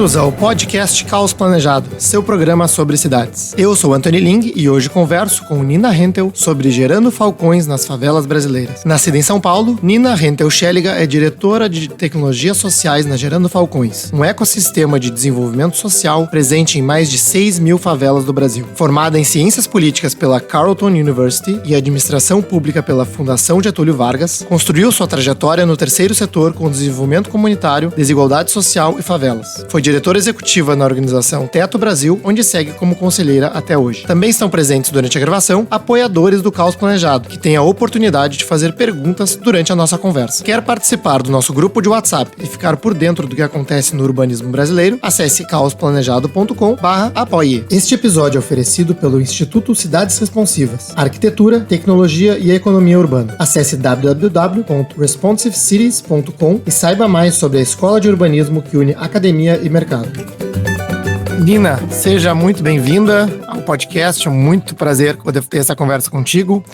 Bem-vindos ao podcast Caos Planejado, seu programa sobre cidades. Eu sou Anthony Ling e hoje converso com Nina Hentel sobre gerando falcões nas favelas brasileiras. Nascida em São Paulo, Nina Hentel Schelliga é diretora de tecnologias sociais na Gerando Falcões, um ecossistema de desenvolvimento social presente em mais de 6 mil favelas do Brasil. Formada em Ciências Políticas pela Carleton University e Administração Pública pela Fundação Getúlio Vargas, construiu sua trajetória no terceiro setor com desenvolvimento comunitário, desigualdade social e favelas. Foi diretora executiva na organização Teto Brasil, onde segue como conselheira até hoje. Também estão presentes durante a gravação apoiadores do Caos Planejado, que têm a oportunidade de fazer perguntas durante a nossa conversa. Quer participar do nosso grupo de WhatsApp e ficar por dentro do que acontece no urbanismo brasileiro? Acesse caosplanejado.com/apoie. Este episódio é oferecido pelo Instituto Cidades Responsivas, Arquitetura, Tecnologia e Economia Urbana. Acesse www.responsivecities.com e saiba mais sobre a escola de urbanismo que une academia e mercado. Nina, seja muito bem-vinda ao podcast, é muito prazer poder ter essa conversa contigo.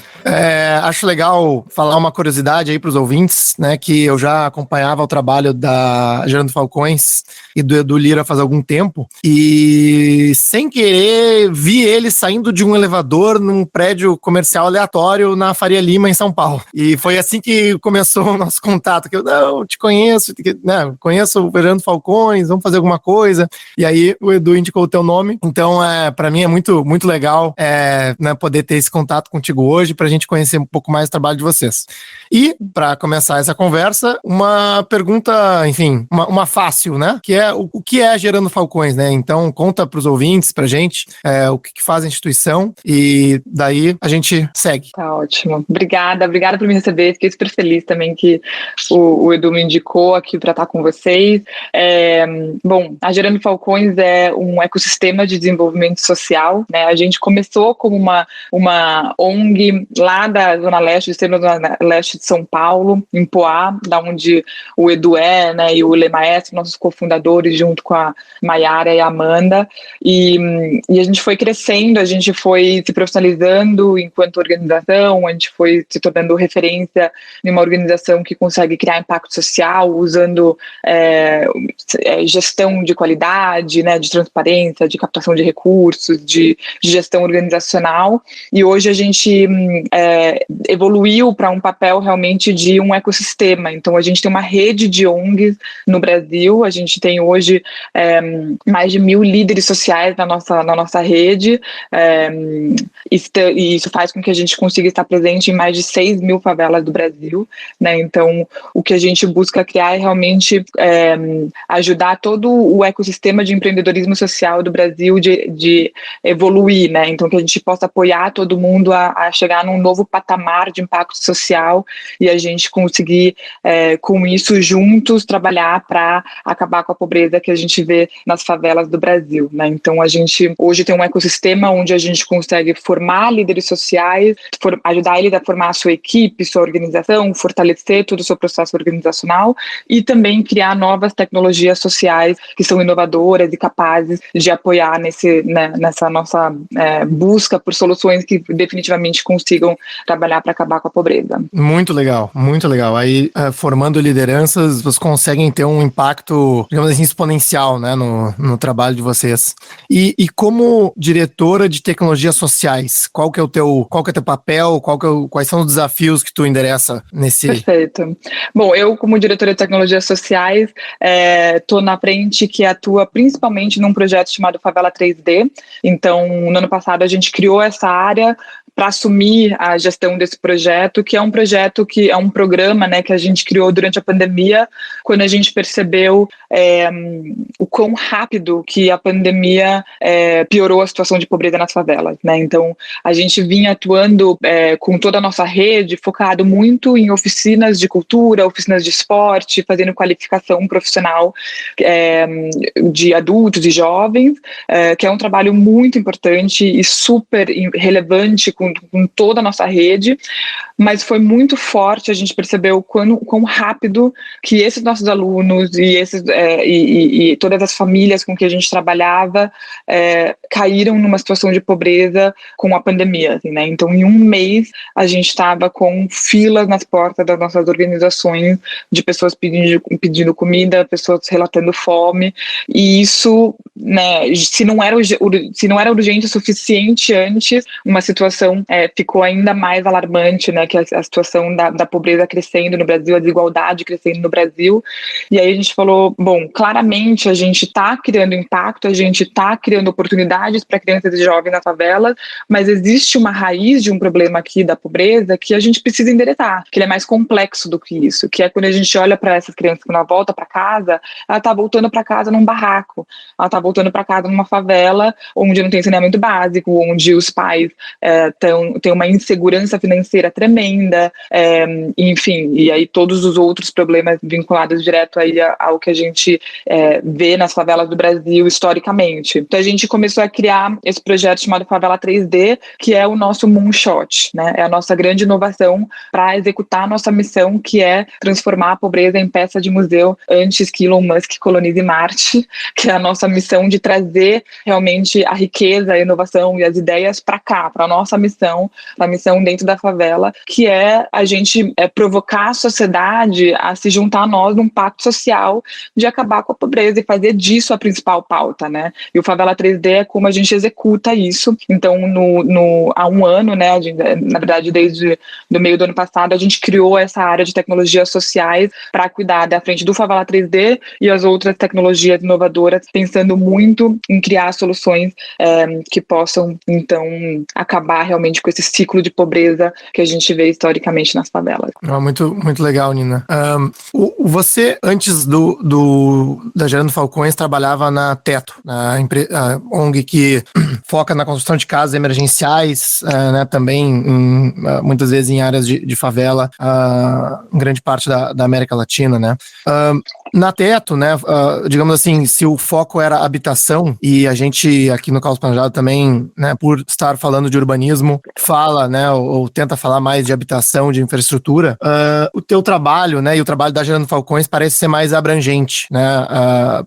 Acho legal falar uma curiosidade aí para os ouvintes, né, que eu já acompanhava o trabalho da Gerando Falcões e do Edu Lira faz algum tempo, e sem querer vi ele saindo de um elevador num prédio comercial aleatório na Faria Lima, em São Paulo. E foi assim que começou o nosso contato, que eu, não, te conheço, né, conheço o Gerando Falcões, vamos fazer alguma coisa. E aí o Edu indicou o teu nome, então para mim é muito, muito legal né, poder ter esse contato contigo hoje, pra gente conhecer um pouco mais o trabalho de vocês. E para começar essa conversa, uma pergunta, enfim, uma fácil, né, que é o que é Gerando Falcões, né? Então conta pros ouvintes, pra gente, o que faz a instituição, e daí a gente segue. Tá ótimo, obrigada por me receber, fiquei super feliz também que o Edu me indicou aqui para estar com vocês. Bom, a Gerando Falcões é um ecossistema de desenvolvimento social, né? A gente começou como uma ONG lá da Zona Leste, do extremo da Zona Leste de São Paulo, em Poá, da onde o Edu né, e o Lê Maestro, nossos cofundadores, junto com a Maiara e a Amanda, e a gente foi crescendo, a gente foi se profissionalizando enquanto organização, a gente foi se tornando referência em uma organização que consegue criar impacto social, usando gestão de qualidade, né, de transparência, de captação de recursos, de gestão organizacional, e hoje a gente evoluiu para um papel realmente de um ecossistema. Então a gente tem uma rede de ONGs no Brasil, a gente tem hoje mais de 1.000 líderes sociais na nossa rede, e isso faz com que a gente consiga estar presente em mais de 6 mil favelas do Brasil, né? Então o que a gente busca criar é realmente ajudar todo o ecossistema de empreendedorismo social do Brasil de evoluir, né? Então que a gente possa apoiar todo mundo a chegar num novo patamar de impacto social e a gente conseguir com isso juntos trabalhar para acabar com a pobreza que a gente vê nas favelas do Brasil, né? Então a gente hoje tem um ecossistema onde a gente consegue formar líderes sociais, ajudar eles a formar a sua equipe, sua organização, fortalecer todo o seu processo organizacional e também criar novas tecnologias sociais que são inovadoras e capazes de apoiar nessa nossa busca por soluções que definitivamente consigam trabalhar para acabar com a pobreza. Muito legal, muito legal. Aí, formando lideranças, vocês conseguem ter um impacto, digamos assim, exponencial, né, no trabalho de vocês. E como diretora de tecnologias sociais, qual que é o teu papel, quais são os desafios que tu endereça nesse... Perfeito. Bom, eu como diretora de tecnologias sociais, estou na frente que atua principalmente num projeto chamado Favela 3D. Então, no ano passado a gente criou essa área para assumir a gestão desse projeto, que é um projeto que é um programa, né, que a gente criou durante a pandemia, quando a gente percebeu o quão rápido que a pandemia piorou a situação de pobreza nas favelas, né? Então a gente vinha atuando com toda a nossa rede, focado muito em oficinas de cultura, oficinas de esporte, fazendo qualificação profissional de adultos e jovens, que é um trabalho muito importante e super relevante com toda a nossa rede, mas foi muito forte, a gente percebeu quão rápido que esses nossos alunos e todas as famílias com que a gente trabalhava caíram numa situação de pobreza com a pandemia, assim, né? Então, em um mês, a gente estava com filas nas portas das nossas organizações de pessoas pedindo comida, pessoas relatando fome, e isso, né, se não era urgente o suficiente antes, uma situação ficou ainda mais alarmante, né, que a situação da pobreza crescendo no Brasil, a desigualdade crescendo no Brasil, e aí a gente falou, bom, claramente a gente está criando impacto, a gente está criando oportunidades para crianças e jovens na favela, mas existe uma raiz de um problema aqui da pobreza que a gente precisa endereçar, que ele é mais complexo do que isso, que é quando a gente olha para essas crianças que na volta para casa, ela está voltando para casa num barraco, ela está voltando para casa numa favela onde não tem saneamento básico, onde os pais têm uma insegurança financeira tremenda, enfim, e aí todos os outros problemas vinculados direto aí ao que a gente vê nas favelas do Brasil historicamente. Então a gente começou a criar esse projeto chamado Favela 3D, que é o nosso moonshot, né? É a nossa grande inovação para executar a nossa missão, que é transformar a pobreza em peça de museu antes que Elon Musk colonize Marte, que é a nossa missão de trazer realmente a riqueza, a inovação e as ideias para cá, para a nossa missão, a missão dentro da favela, que é a gente provocar a sociedade a se juntar a nós num pacto social de acabar com a pobreza e fazer disso a principal pauta, né? E o Favela 3D é como a gente executa isso. Então, há um ano, né, na verdade, desde o meio do ano passado, a gente criou essa área de tecnologias sociais para cuidar da frente do Favela 3D e as outras tecnologias inovadoras, pensando muito em criar soluções que possam, então, acabar realmente com esse ciclo de pobreza que a gente vê historicamente nas favelas. Muito, muito legal, Nina. Você, antes da Gerando Falcões, trabalhava na Teto, a ONG que foca na construção de casas emergenciais, né, também muitas vezes em áreas de favela, em grande parte da América Latina, né? Na Teto, né, digamos assim, se o foco era habitação, e a gente aqui no Caos Planejado também, né, por estar falando de urbanismo, fala, né, ou tenta falar mais de habitação, de infraestrutura, o teu trabalho, né, e o trabalho da Gerando Falcões parece ser mais abrangente, né,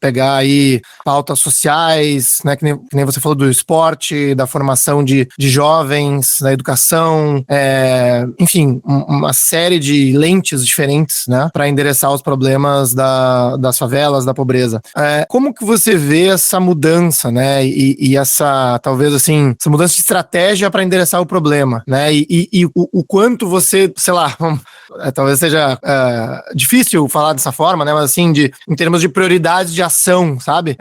pegar aí pautas sociais, né, que nem você falou do esporte, da formação de jovens, da educação, enfim, uma série de lentes diferentes, né, para endereçar os problemas das favelas, da pobreza. Como que você vê essa mudança, né, e essa, talvez assim, essa mudança de estratégia para endereçar o problema, né, e o quanto você, sei lá, talvez seja difícil falar dessa forma, né, mas assim, em termos de prioridades de ação, sabe?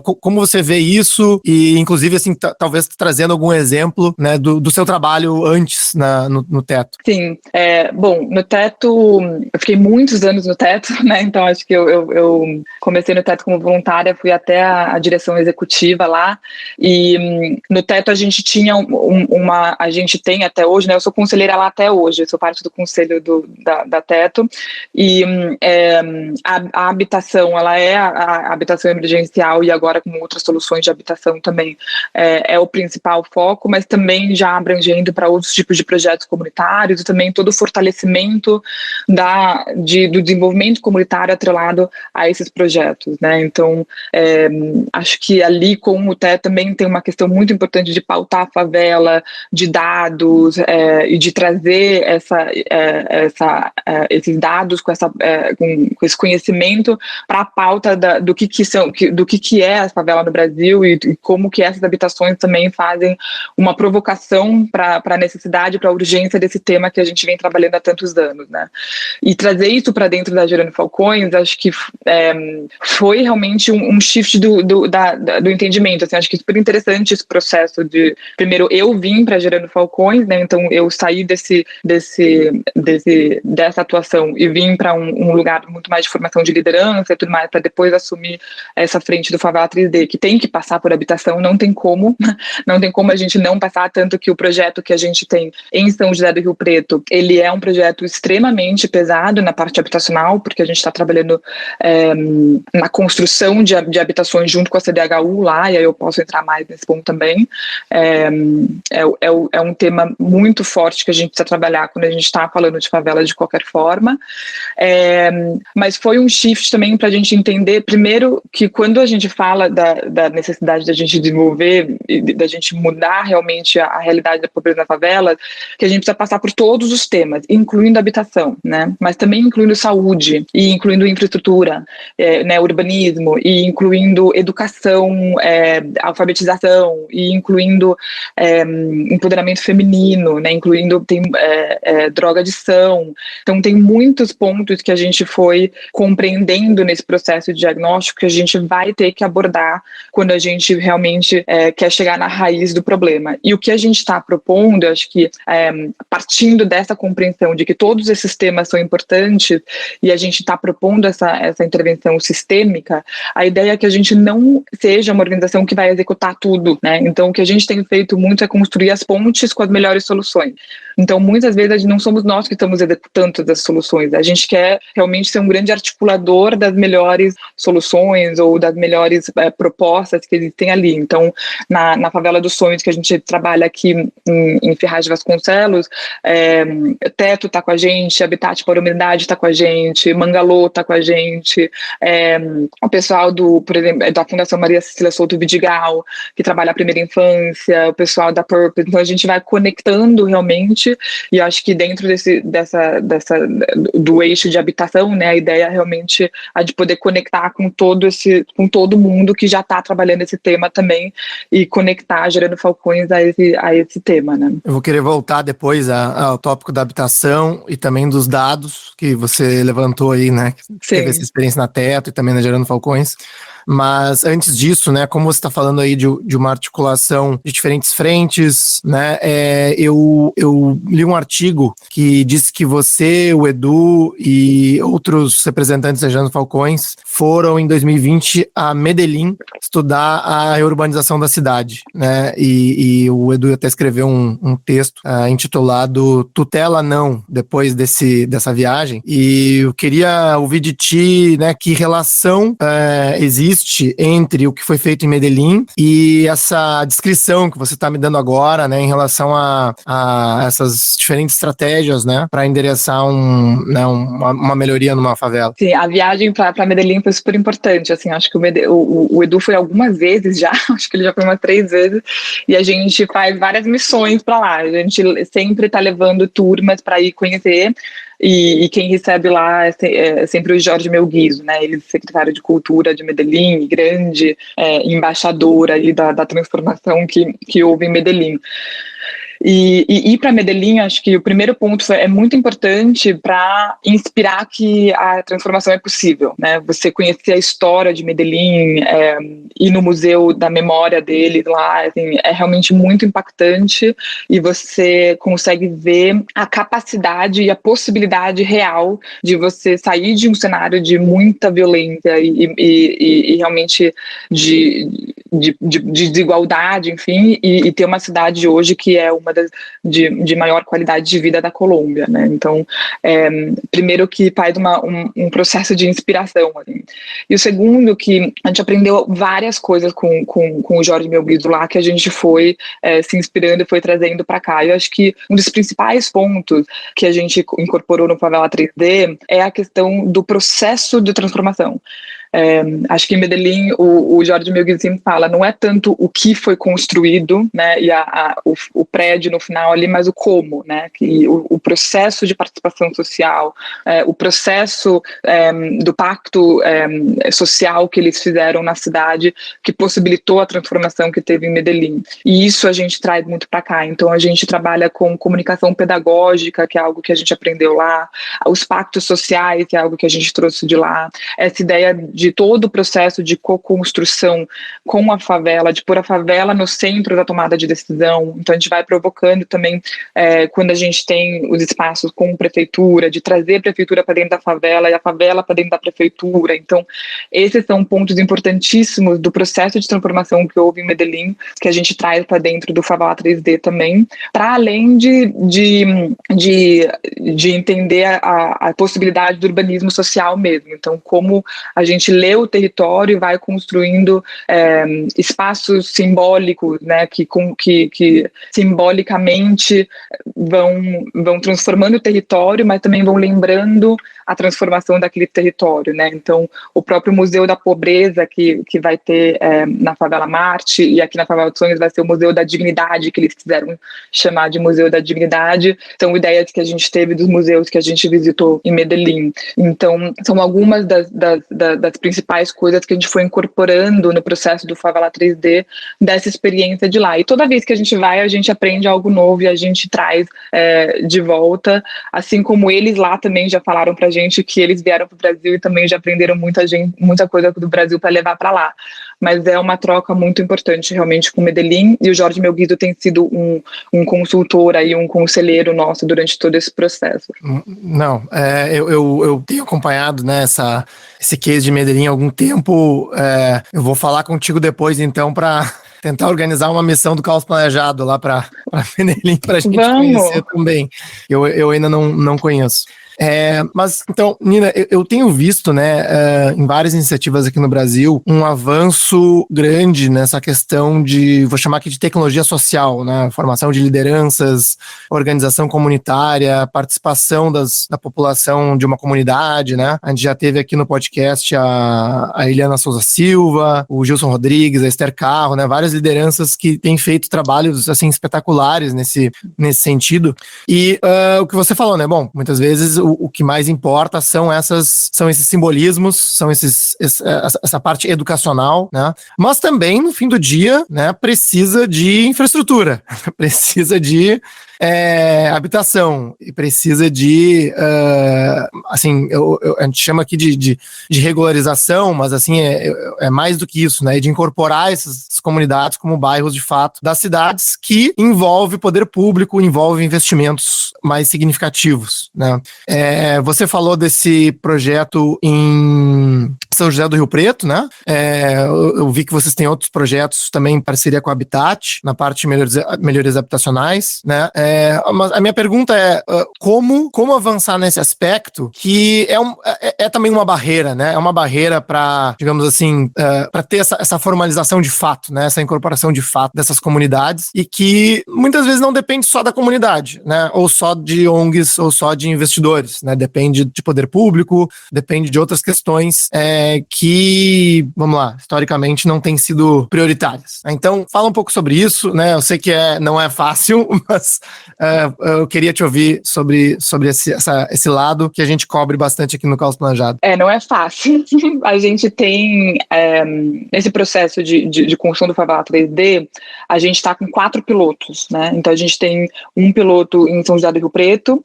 Como você vê isso e, inclusive, assim, talvez trazendo algum exemplo, né, do seu trabalho antes no Teto. Sim, bom, no Teto, eu fiquei muitos anos no Teto, né, então acho que eu comecei no Teto como voluntária, fui até a direção executiva lá, e no Teto a gente tinha a gente tem até hoje, né, eu sou conselheira lá até hoje, eu sou parte do conselho da Teto, e a habitação, ela é a habitação emergencial, e agora com outras soluções de habitação também é o principal foco, mas também já abrangendo para outros tipos de projetos comunitários e também todo o fortalecimento do desenvolvimento comunitário atrelado a esses projetos, né? Então, acho que ali com o Teto também tem uma questão muito importante de pautar a favela, de dados e de trazer esses dados com esse conhecimento para a pauta do que é a favela no Brasil e como que essas habitações também fazem uma provocação para a necessidade, para a urgência desse tema que a gente vem trabalhando há tantos anos, né? E trazer isso para dentro da Gerando Falcões, acho que foi realmente um shift do entendimento, assim, acho que é super interessante esse processo de, primeiro, eu vim para Gerando Falcões, né, então eu saí dessa atuação e vim para um lugar muito mais de formação de liderança e tudo mais, para depois assumir essa frente do Favela 3D, que tem que passar por habitação, não tem como a gente não passar, tanto que o projeto que a gente tem em São José do Rio Preto, ele é um projeto extremamente pesado na parte habitacional, porque a gente está trabalhando na construção de habitações junto com a CDHU lá, e aí eu posso entrar mais nesse ponto também. É um tema muito forte que a gente precisa trabalhar quando a gente está falando de favela de qualquer forma. Mas foi um shift também para a gente entender, primeiro, que quando a gente fala da necessidade da gente desenvolver e da gente mudar realmente a realidade da pobreza na favela, que a gente precisa passar por todos os temas, incluindo habitação, né? Mas também incluindo saúde, e incluindo infraestrutura, né, urbanismo, e incluindo educação, alfabetização, e incluindo empoderamento feminino, né, incluindo drogadição. Então tem muitos pontos que a gente foi compreendendo nesse processo de diagnóstico que a gente vai ter que abordar quando a gente realmente quer chegar na raiz do problema. E o que a gente está propondo, eu acho que partindo dessa compreensão de que todos esses temas são importantes e a gente está propondo essa intervenção sistêmica, a ideia é que a gente não seja uma organização que vai executar tudo, né? Então o que a gente tem feito muito é construir as pontes com as melhores soluções. Então muitas vezes não somos nós que estamos executando todas as soluções, a gente quer realmente ser um grande articulador das melhores soluções ou das melhores propostas que existem ali. Então na Favela dos Sonhos, que a gente trabalha aqui em Ferraz de Vasconcelos, Teto está com a gente, Habitat para a Humanidade está com a gente, Mangalô está com a gente, o pessoal por exemplo, da Fundação Maria Cecília Souto Vidigal, que trabalha a primeira infância, o pessoal da Purpose. Então a gente vai conectando realmente, e eu acho que dentro do eixo de habitação, né, a ideia realmente é de poder conectar com todo mundo que já está trabalhando esse tema também, e conectar Gerando Falcões a esse tema, né. Eu vou querer voltar depois ao tópico da habitação e também dos dados que você levantou aí, né? Sim. Teve essa experiência na Teto e também na Gerando Falcões. Mas antes disso, né, como você está falando aí de uma articulação de diferentes frentes, né, eu li um artigo que disse que você, o Edu e outros representantes da Gerando Falcões foram em 2020 a Medellín estudar a reurbanização da cidade, né, e o Edu até escreveu um texto intitulado Tutela Não, depois dessa viagem, e eu queria ouvir de ti, né, que relação existe entre o que foi feito em Medellín e essa descrição que você está me dando agora, né, em relação a essas diferentes estratégias, né, para endereçar uma melhoria numa favela. Sim, a viagem para Medellín foi super importante, assim, acho que o Edu foi algumas vezes já, acho que ele já foi umas 3 vezes, e a gente faz várias missões para lá, a gente sempre está levando turmas para ir conhecer. E quem recebe lá é sempre o Jorge Melguizo, né? Ele é secretário de Cultura de Medellín, grande embaixador aí da transformação que houve em Medellín. E ir para Medellín, acho que o primeiro ponto é muito importante para inspirar que a transformação é possível, né? Você conhecer a história de Medellín, ir no museu da memória dele lá, assim, é realmente muito impactante, e você consegue ver a capacidade e a possibilidade real de você sair de um cenário de muita violência e realmente de desigualdade, enfim, e ter uma cidade hoje que é uma de maior qualidade de vida da Colômbia, né? Então, primeiro que faz um processo de inspiração, assim. E o segundo, que a gente aprendeu várias coisas com o Jorge Melguizo lá, que a gente foi se inspirando e foi trazendo para cá. Eu acho que um dos principais pontos que a gente incorporou no Favela 3D é a questão do processo de transformação. Acho que em Medellín o Jorge Melguizo sempre fala, não é tanto o que foi construído, né, e o prédio no final ali, mas o como, né, que o processo de participação social, o processo do pacto social que eles fizeram na cidade, que possibilitou a transformação que teve em Medellín. E isso a gente traz muito para cá. Então a gente trabalha com comunicação pedagógica, que é algo que a gente aprendeu lá, os pactos sociais, que é algo que a gente trouxe de lá, essa ideia de todo o processo de co-construção com a favela, de pôr a favela no centro da tomada de decisão. Então a gente vai provocando também, quando a gente tem os espaços com prefeitura, de trazer a prefeitura para dentro da favela e a favela para dentro da prefeitura. Então esses são pontos importantíssimos do processo de transformação que houve em Medellín, que a gente traz para dentro do Favela 3D também, para além de entender a possibilidade do urbanismo social mesmo. Então, como a gente lê o território e vai construindo espaços simbólicos, né, que simbolicamente vão transformando o território, mas também vão lembrando a transformação daquele território, né? Então, o próprio Museu da Pobreza que vai ter na Favela Marte, e aqui na Favela dos Sonhos vai ser o Museu da Dignidade, que eles quiseram chamar de Museu da Dignidade. São ideias que a gente teve dos museus que a gente visitou em Medellín. Então, são algumas das principais coisas que a gente foi incorporando no processo do Favela 3D, dessa experiência de lá. E toda vez que a gente vai, a gente aprende algo novo e a gente traz de volta, assim como eles lá também já falaram pra gente que eles vieram para o Brasil e também já aprenderam muita coisa do Brasil para levar para lá. Mas é uma troca muito importante realmente com Medellín, e o Jorge Melguizo tem sido um consultor aí, um conselheiro nosso durante todo esse processo. Não, eu tenho acompanhado, né, esse case de Medellín há algum tempo. Eu vou falar contigo depois então para tentar organizar uma missão do Caos Planejado lá para Medellín, para a gente conhecer também. Eu ainda não conheço. Mas, então, Nina, eu tenho visto, né, em várias iniciativas aqui no Brasil, um avanço grande nessa questão vou chamar aqui de tecnologia social, né, formação de lideranças, organização comunitária, participação da população de uma comunidade, né. A gente já teve aqui no podcast a Eliana Souza Silva, o Gilson Rodrigues, a Esther Carro, né, várias lideranças que têm feito trabalhos, assim, espetaculares nesse sentido. E o que você falou, né, bom, muitas vezes o que mais importa são esses simbolismos, são essa parte educacional, né? Mas também, no fim do dia, né, precisa de infraestrutura, precisa de habitação, e precisa de, assim, a gente chama aqui de regularização, mas assim, é mais do que isso, né? De incorporar essas comunidades como bairros de fato das cidades, que envolve poder público, envolve investimentos mais significativos, né? Você falou desse projeto em São José do Rio Preto, né? Eu vi que vocês têm outros projetos também em parceria com a Habitat, na parte de melhorias habitacionais, né? Mas a minha pergunta é como avançar nesse aspecto, que é também uma barreira, né? É uma barreira para, digamos assim, para ter essa formalização de fato, né? Essa incorporação de fato dessas comunidades, e que muitas vezes não depende só da comunidade, né? Ou só de ONGs, ou só de investidores, né? Depende de poder público, depende de outras questões que, vamos lá, historicamente não têm sido prioritárias. Então, fala um pouco sobre isso, né? Eu sei que não é fácil, mas eu queria te ouvir sobre esse lado que a gente cobre bastante aqui no Caos Planejado. Não é fácil. A gente tem, nesse processo de construção do Favela 3D, a gente está com 4 pilotos, né? Então a gente tem um piloto em São José do Rio Preto,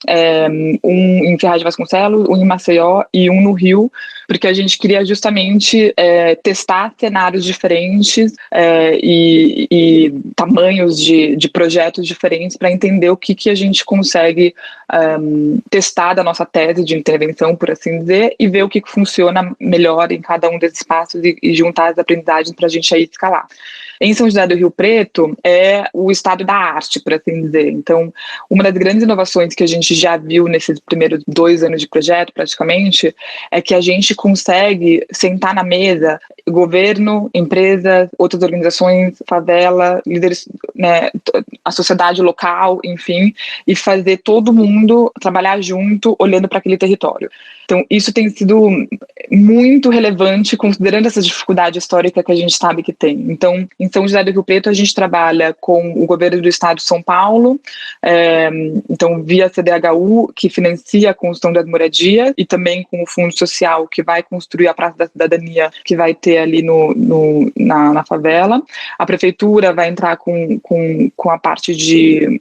um em Ferraz de Vasconcelos, um em Maceió e um no Rio, porque a gente queria justamente testar cenários diferentes e tamanhos de projetos diferentes para entender o que a gente consegue testar da nossa tese de intervenção, por assim dizer, e ver o que funciona melhor em cada um desses passos e juntar as aprendizagens para a gente aí escalar. Em São José do Rio Preto é o estado da arte, por assim dizer. Então, uma das grandes inovações que a gente já viu nesses primeiros 2 anos de projeto, praticamente, é que a gente consegue sentar na mesa governo, empresas, outras organizações, favela, líderes, né, a sociedade local, enfim, e fazer todo mundo trabalhar junto, olhando para aquele território. Então, isso tem sido muito relevante, considerando essa dificuldade histórica que a gente sabe que tem. Então, em Em São José do Rio Preto, a gente trabalha com o governo do estado de São Paulo, então via CDHU, que financia a construção das moradias, e também com o Fundo Social, que vai construir a Praça da Cidadania, que vai ter ali na favela. A prefeitura vai entrar com a parte de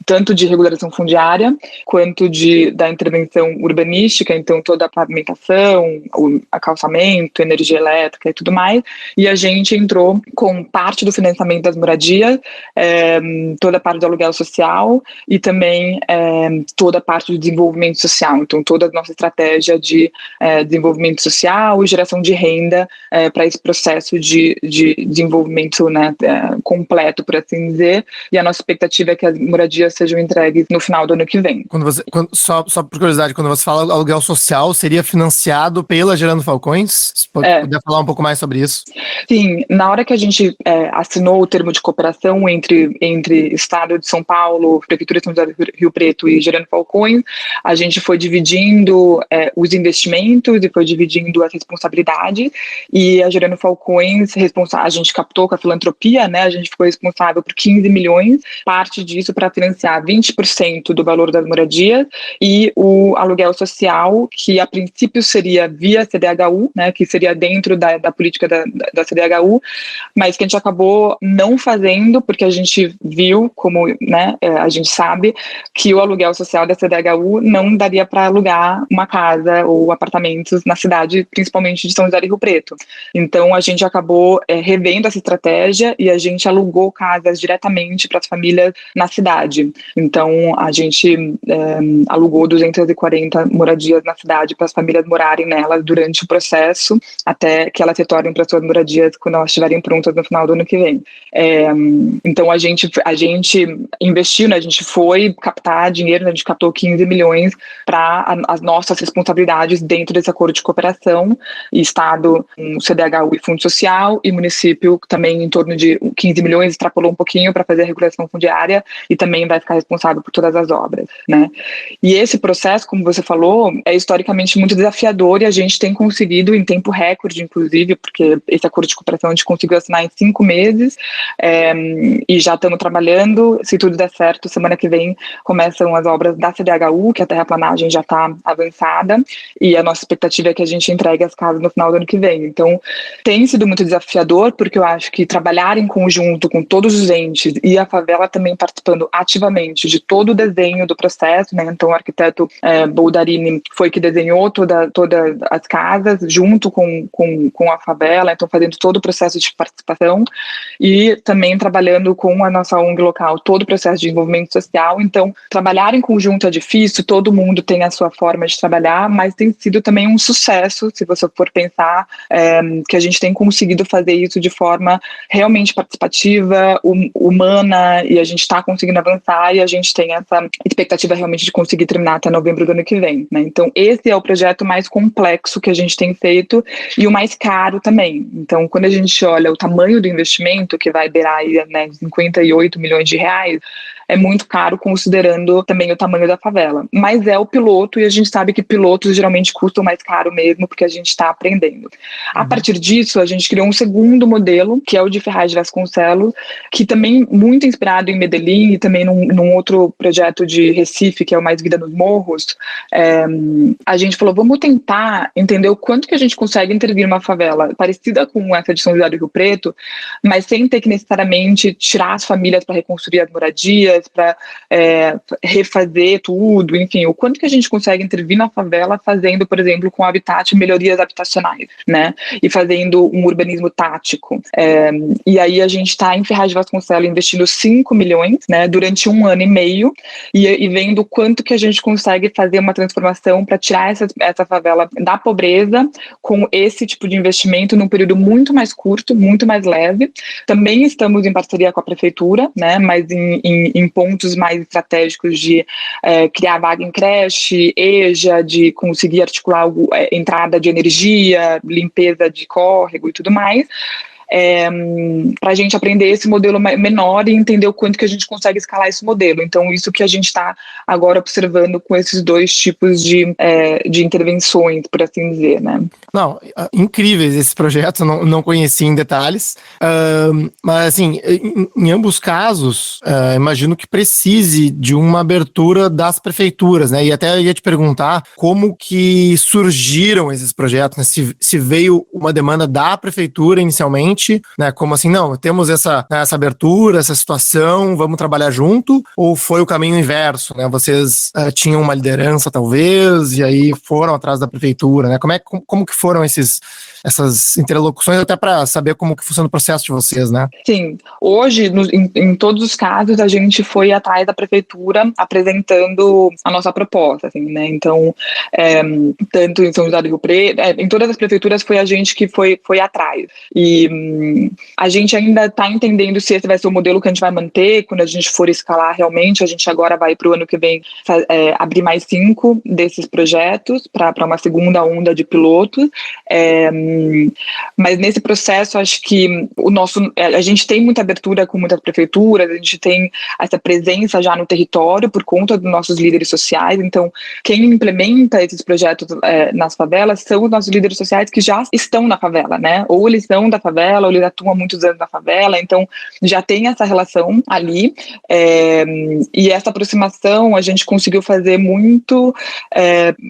tanto de regularização fundiária, quanto da intervenção urbanística, então toda a pavimentação, o acalçamento, energia elétrica e tudo mais, e a gente entrou com parte do financiamento das moradias, toda a parte do aluguel social e também toda a parte do desenvolvimento social, então toda a nossa estratégia de desenvolvimento social e geração de renda para esse processo de desenvolvimento, né, completo, por assim dizer, e a nossa expectativa é que as moradias sejam entregues no final do ano que vem. Só por curiosidade, quando você fala aluguel social, seria financiado pela Gerando Falcões? Você puder falar um pouco mais sobre isso? Sim, na hora que a gente assinou o termo de cooperação entre Estado de São Paulo, Prefeitura de São José do Rio Preto e Gerando Falcões, a gente foi dividindo os investimentos e foi dividindo as responsabilidades, e a Gerando Falcões, a gente captou com a filantropia, né, a gente ficou responsável por 15 milhões, parte disso para financiar 20% do valor das moradias e o aluguel social, que a princípio seria via CDHU, né, que seria dentro da política da CDHU, mas que a gente acabou não fazendo, porque a gente viu, como, né, a gente sabe, que o aluguel social da CDHU não daria para alugar uma casa ou apartamentos na cidade, principalmente de São José do Rio Preto. Então, a gente acabou revendo essa estratégia e a gente alugou casas diretamente para as famílias na cidade. Então, a gente alugou 240 moradias na cidade para as famílias morarem nelas durante o processo, até que elas retornem para suas moradias quando elas estiverem prontas no final do ano que vem. Então, a gente investiu, né, a gente foi captar dinheiro, né, a gente captou 15 milhões para as nossas responsabilidades dentro desse acordo de cooperação, e Estado, CDHU e Fundo Social, e município também em torno de 15 milhões, extrapolou um pouquinho para fazer a regulação fundiária e também vai ficar responsável por todas as obras, né? E esse processo, como você falou, é historicamente muito desafiador, e a gente tem conseguido em tempo recorde, inclusive, porque esse acordo de cooperação a gente conseguiu assinar em 5 meses, e já estamos trabalhando, se tudo der certo, semana que vem começam as obras da CDHU, que a terraplanagem já está avançada, e a nossa expectativa é que a gente entregue as casas no final do ano que vem. Então, tem sido muito desafiador, porque eu acho que trabalhar em conjunto com todos os entes e a favela também participando ativamente de todo o desenho do processo, né? Então, o arquiteto Boldarini foi que desenhou todas as casas junto com a favela, então fazendo todo o processo de participação, e também trabalhando com a nossa ONG local, todo o processo de desenvolvimento social. Então, trabalhar em conjunto é difícil, todo mundo tem a sua forma de trabalhar, mas tem sido também um sucesso, se você for pensar, que a gente tem conseguido fazer isso de forma realmente participativa, humana, e a gente está conseguindo avançar, e a gente tem essa expectativa realmente de conseguir terminar até novembro do ano que vem, né? Então, esse é o projeto mais complexo que a gente tem feito e o mais caro também. Então, quando a gente olha o tamanho do investimento, que vai beirar aí, né, 58 milhões de reais, é muito caro considerando também o tamanho da favela. Mas é o piloto, e a gente sabe que pilotos geralmente custam mais caro mesmo, porque a gente está aprendendo. A partir disso, a gente criou um segundo modelo, que é o de Ferraz de Vasconcelos, que também muito inspirado em Medellín e também num outro projeto de Recife, que é o Mais Vida nos Morros. A gente falou, vamos tentar entender o quanto que a gente consegue intervir numa favela parecida com essa de São José do Rio Preto, mas sem ter que necessariamente tirar as famílias para reconstruir as moradias, para refazer tudo, enfim, o quanto que a gente consegue intervir na favela fazendo, por exemplo, com habitat, melhorias habitacionais, né, e fazendo um urbanismo tático. E aí a gente está em Ferraz de Vasconcelos investindo 5 milhões, né, durante 1 ano e meio, e vendo o quanto que a gente consegue fazer uma transformação para tirar essa favela da pobreza com esse tipo de investimento num período muito mais curto, muito mais leve. Também estamos em parceria com a prefeitura, né, mas em pontos mais estratégicos de criar vaga em creche, EJA, de conseguir articular entrada de energia, limpeza de córrego e tudo mais. para a gente aprender esse modelo menor e entender o quanto que a gente consegue escalar esse modelo. Então, isso que a gente está agora observando com esses dois tipos de intervenções, por assim dizer, né? Não, incríveis esses projetos, não conheci em detalhes, mas assim, em ambos casos, imagino que precise de uma abertura das prefeituras, né? E até eu ia te perguntar como que surgiram esses projetos, né? Se veio uma demanda da prefeitura inicialmente, né? Como assim, não, temos essa abertura, essa situação, vamos trabalhar junto, ou foi o caminho inverso, né? Vocês tinham uma liderança, talvez, e aí foram atrás da prefeitura, né? Como que foram essas interlocuções, até para saber como que funciona o processo de vocês, né? Sim, hoje, em todos os casos, a gente foi atrás da prefeitura apresentando a nossa proposta, assim, né? Então, tanto em São José do Rio Preto, em todas as prefeituras foi a gente que foi atrás. E a gente ainda está entendendo se esse vai ser o modelo que a gente vai manter, quando a gente for escalar realmente. A gente agora vai para o ano que vem abrir mais 5 desses projetos para uma segunda onda de pilotos. Mas nesse processo, acho que a gente tem muita abertura com muitas prefeituras, a gente tem essa presença já no território por conta dos nossos líderes sociais. Então, quem implementa esses projetos nas favelas são os nossos líderes sociais que já estão na favela, né? Ou eles são da favela, ou eles atuam há muitos anos na favela, então já tem essa relação ali. E essa aproximação a gente conseguiu fazer muito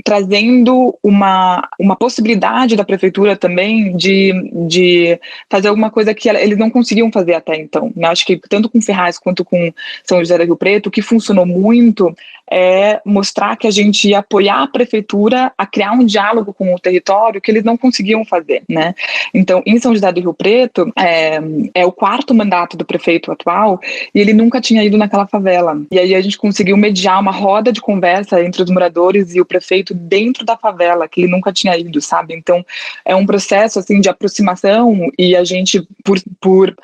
trazendo uma possibilidade da prefeitura também de fazer alguma coisa que eles não conseguiam fazer até então, né? Acho que tanto com Ferraz quanto com São José do Rio Preto, o que funcionou muito é mostrar que a gente ia apoiar a prefeitura a criar um diálogo com o território que eles não conseguiam fazer, né? Então, em São José do Rio Preto, é o 4º mandato do prefeito atual e ele nunca tinha ido naquela favela. E aí a gente conseguiu mediar uma roda de conversa entre os moradores e o prefeito dentro da favela, que ele nunca tinha ido, sabe? Então, é um processo, assim, de aproximação e a gente, por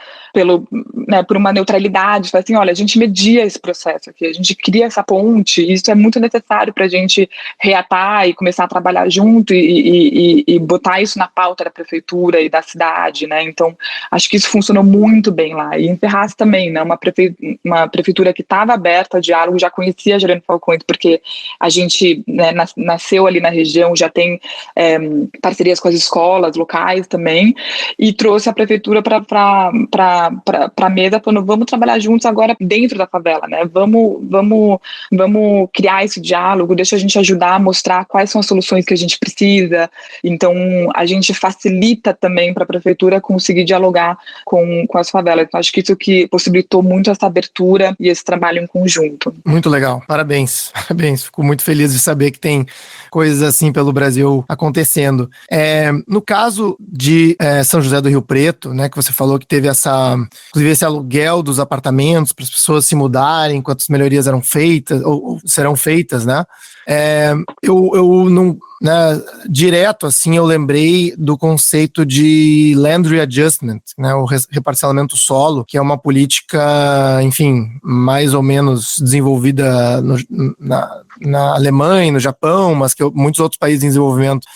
uma neutralidade, fala assim, olha, a gente media esse processo aqui, a gente cria essa ponte, e isso é muito necessário para a gente reatar e começar a trabalhar junto e botar isso na pauta da prefeitura e da cidade, né? Então, acho que isso funcionou muito bem lá. E em Ferraz também, né? Uma prefeitura que estava aberta ao diálogo, já conhecia a Gerando Falcões, porque a gente, né, nasceu ali na região, já tem parcerias com as escolas locais também, e trouxe a prefeitura para a mesa, falando, vamos trabalhar juntos agora dentro da favela, né? Vamos criar esse diálogo, deixa a gente ajudar a mostrar quais são as soluções que a gente precisa. Então, a gente facilita também para a prefeitura conseguir dialogar com as favelas. Então, acho que isso que possibilitou muito essa abertura e esse trabalho em conjunto. Muito legal, parabéns. Fico muito feliz de saber que tem coisas assim pelo Brasil acontecendo. No caso de São José do Rio Preto, né, que você falou que teve inclusive esse aluguel dos apartamentos para as pessoas se mudarem enquanto as melhorias eram feitas ou serão feitas, né? Eu não, né, direto assim eu lembrei do conceito de land readjustment, né, o reparcelamento solo, que é uma política, enfim, mais ou menos desenvolvida na Alemanha, no Japão, mas que muitos outros países em desenvolvimento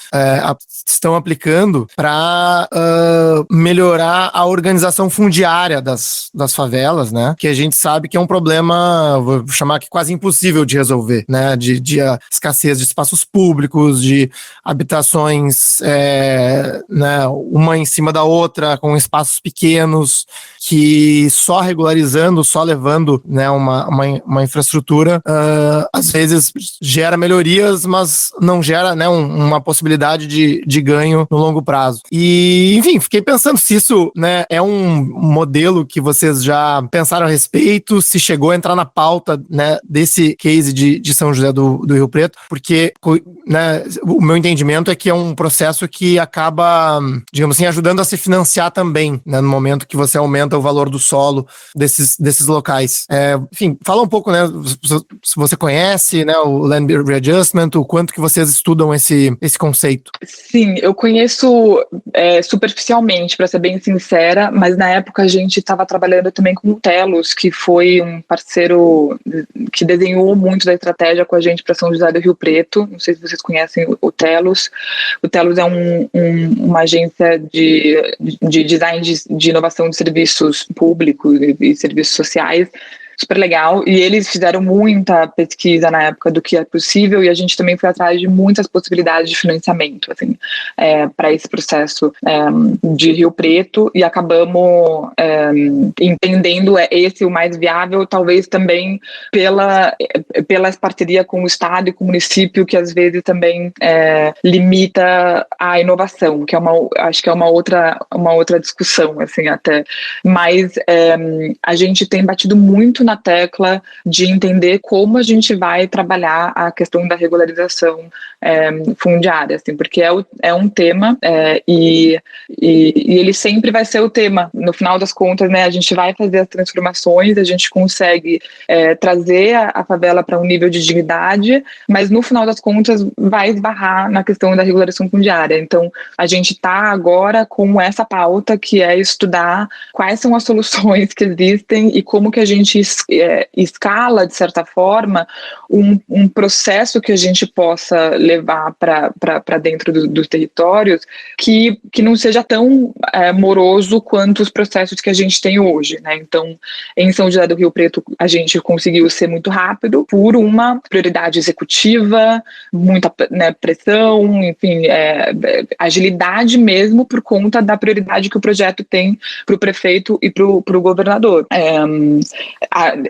estão aplicando para melhorar a organização fundiária das favelas, né? Que a gente sabe que é um problema, vou chamar que quase impossível de resolver, né? De escassez de espaços públicos, de habitações, né, uma em cima da outra, com espaços pequenos, que só regularizando, só levando, né, uma infraestrutura, às vezes gera melhorias, mas não gera, né, uma possibilidade de ganho no longo prazo. E, enfim, fiquei pensando se isso, né, é um modelo que vocês já pensaram a respeito, se chegou a entrar na pauta, né, desse case de São José do Rio Preto, porque, né, o meu entendimento é que é um processo que acaba, digamos assim, ajudando a se financiar também, né, no momento que você aumenta o valor do solo desses locais. Enfim, fala um pouco, né, se você conhece, né, o Land Readjustment, o quanto que vocês estudam esse conceito. Sim, eu conheço superficialmente, para ser bem sincera, mas na época a gente estava trabalhando também com o Telos, que foi um parceiro que desenhou muito da estratégia com a gente para São José do Rio Preto. Não sei se vocês conhecem o Telos. O Telos é uma agência de design de inovação de serviços públicos e serviços sociais, super legal, e eles fizeram muita pesquisa na época do que é possível, e a gente também foi atrás de muitas possibilidades de financiamento, assim, para esse processo de Rio Preto, e acabamos entendendo esse o mais viável, talvez também pela parceria com o Estado e com o município, que às vezes também limita a inovação, que acho que é uma outra discussão, assim, até, mas a gente tem batido muito na tecla de entender como a gente vai trabalhar a questão da regularização fundiária, assim, porque é um tema e ele sempre vai ser o tema. No final das contas, né, a gente vai fazer as transformações, a gente consegue trazer a favela para um nível de dignidade, mas no final das contas vai esbarrar na questão da regularização fundiária. Então, a gente está agora com essa pauta, que é estudar quais são as soluções que existem e como que a gente escala, de certa forma, um processo que a gente possa levar para dentro dos territórios que não seja tão moroso quanto os processos que a gente tem hoje, né? Então, em São José do Rio Preto, a gente conseguiu ser muito rápido por uma prioridade executiva, muita, né, pressão, enfim, agilidade mesmo por conta da prioridade que o projeto tem para o prefeito e para o governador.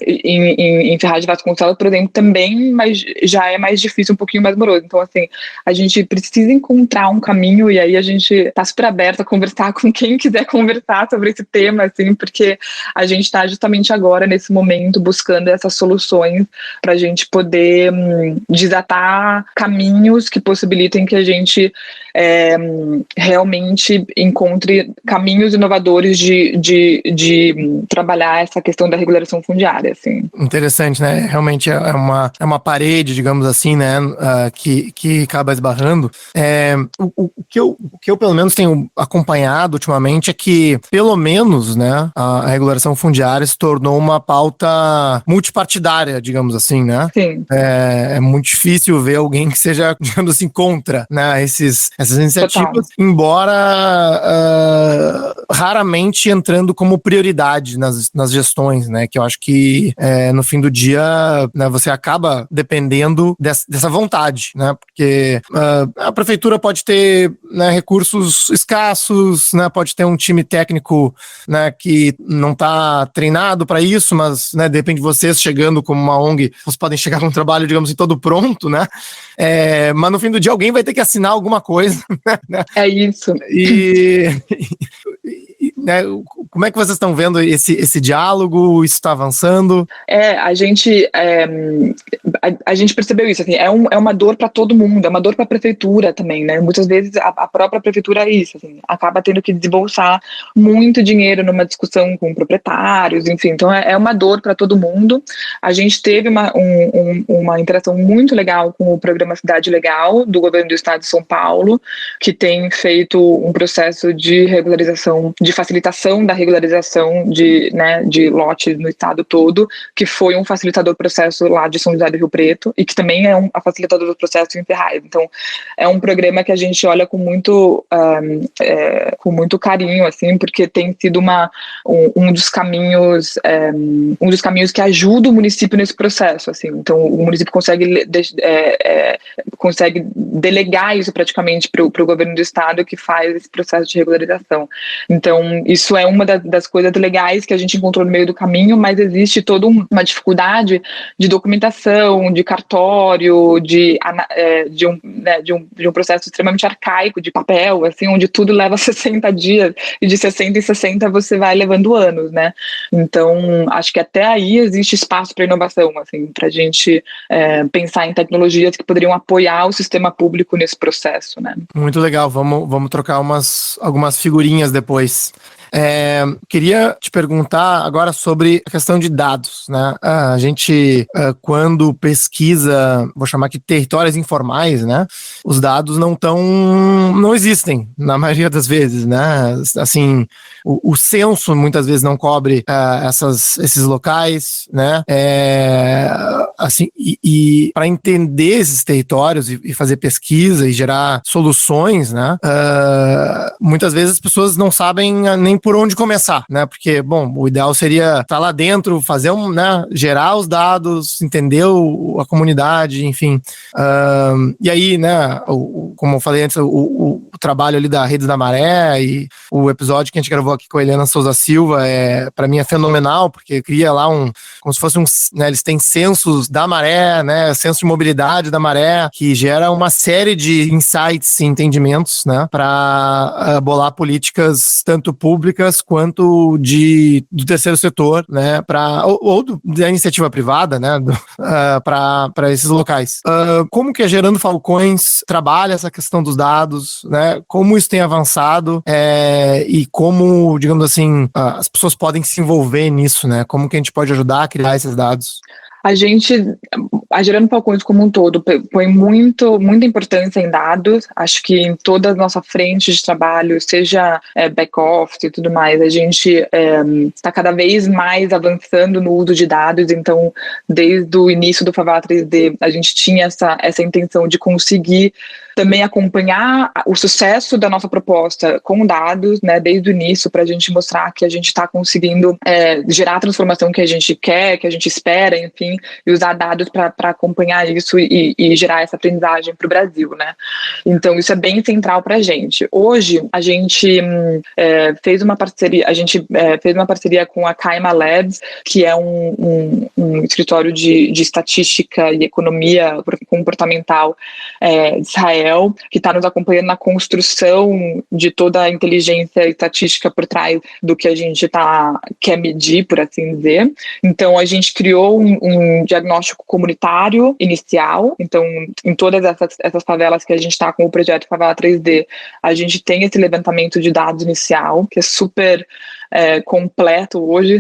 Em Ferraz de Vasconcelos, por exemplo, também, mas já é mais difícil, um pouquinho mais moroso. Então, assim, a gente precisa encontrar um caminho, e aí a gente está super aberto a conversar com quem quiser conversar sobre esse tema, assim, porque a gente está justamente agora, nesse momento, buscando essas soluções para a gente poder desatar caminhos que possibilitem que a gente realmente encontre caminhos inovadores de trabalhar essa questão da regularização fundiária, assim. Interessante, né? Realmente é uma parede, digamos assim, né? Que acaba esbarrando. O que eu pelo menos tenho acompanhado ultimamente é que, pelo menos, né, a regulação fundiária se tornou uma pauta multipartidária, digamos assim, né? Sim. É muito difícil ver alguém que seja, digamos assim, contra, né, essas iniciativas, total, embora raramente entrando como prioridade nas gestões, né? Que eu acho que no fim do dia, né, você acaba dependendo dessa vontade, né? Porque a prefeitura pode ter, né, recursos escassos, né? Pode ter um time técnico, né, que não está treinado para isso, mas, né, de repente vocês chegando como uma ONG, vocês podem chegar com um trabalho, digamos assim, todo pronto, né? Mas no fim do dia alguém vai ter que assinar alguma coisa, né? É isso. Né, como é que vocês estão vendo esse diálogo? Isso está avançando? A gente percebeu isso, assim, é uma dor para todo mundo, é uma dor para a prefeitura também, né? Muitas vezes a própria prefeitura é isso, assim, acaba tendo que desembolsar muito dinheiro numa discussão com proprietários, enfim, então é uma dor para todo mundo. A gente teve uma interação muito legal com o programa Cidade Legal do governo do estado de São Paulo, que tem feito um processo de regularização, de facilitação da regularização de lotes no estado todo, que foi um facilitador do processo lá de São José do Rio Preto, e que também é um facilitador do processo em Ferraz. Então, é um programa que a gente olha com muito carinho, assim, porque tem sido um dos caminhos que ajuda o município nesse processo, assim. Então, o município consegue delegar isso praticamente para o governo do estado, que faz esse processo de regularização. Então, isso é uma das coisas legais que a gente encontrou no meio do caminho, mas existe toda uma dificuldade de documentação, de cartório, de um processo extremamente arcaico de papel, assim, onde tudo leva 60 dias, e de 60 em 60 você vai levando anos, né? Então, acho que até aí existe espaço para inovação, assim, para a gente pensar em tecnologias que poderiam apoiar o sistema público nesse processo, né? Muito legal, vamos trocar algumas figurinhas depois. Queria te perguntar agora sobre a questão de dados, né? A gente, quando pesquisa, vou chamar aqui territórios informais, né? Os dados não existem na maioria das vezes, né? Assim, o censo muitas vezes não cobre esses locais, né? Assim, e para entender esses territórios e fazer pesquisa e gerar soluções, né? Muitas vezes as pessoas não sabem nem por onde começar, né? Porque, bom, o ideal seria estar lá dentro, fazer né? Gerar os dados, entender a comunidade, enfim. E aí, né? Como eu falei antes, o trabalho ali da Redes da Maré e o episódio que a gente gravou aqui com a Helena Souza Silva para mim é fenomenal, porque cria lá como se fosse né? Eles têm censos da maré, né? Censo de mobilidade da maré, que gera uma série de insights e entendimentos, né? Para bolar políticas tanto públicas quanto do terceiro setor, né? Ou da iniciativa privada, né? Para esses locais. Como que a Gerando Falcões trabalha essa questão dos dados, né? Como isso tem avançado e como, digamos assim, as pessoas podem se envolver nisso, né? Como que a gente pode ajudar a criar esses dados? A Gerando Falcões como um todo põe muita importância em dados. Acho que em toda a nossa frente de trabalho, seja back-office e tudo mais, a gente está cada vez mais avançando no uso de dados. Então, desde o início do Favela 3D, a gente tinha essa intenção de conseguir também acompanhar o sucesso da nossa proposta com dados, né, desde o início, para a gente mostrar que a gente está conseguindo gerar a transformação que a gente quer, que a gente espera, enfim, e usar dados para acompanhar isso e gerar essa aprendizagem para o Brasil, né? Então, isso é bem central para a gente. Hoje, a gente fez uma parceria com a Kaima Labs, que é um escritório de estatística e economia comportamental de Israel, que está nos acompanhando na construção de toda a inteligência estatística por trás do que a gente quer medir, por assim dizer. Então, a gente criou um diagnóstico comunitário inicial. Então, em todas essas favelas que a gente está com o projeto Favela 3D, a gente tem esse levantamento de dados inicial, que é super completo hoje.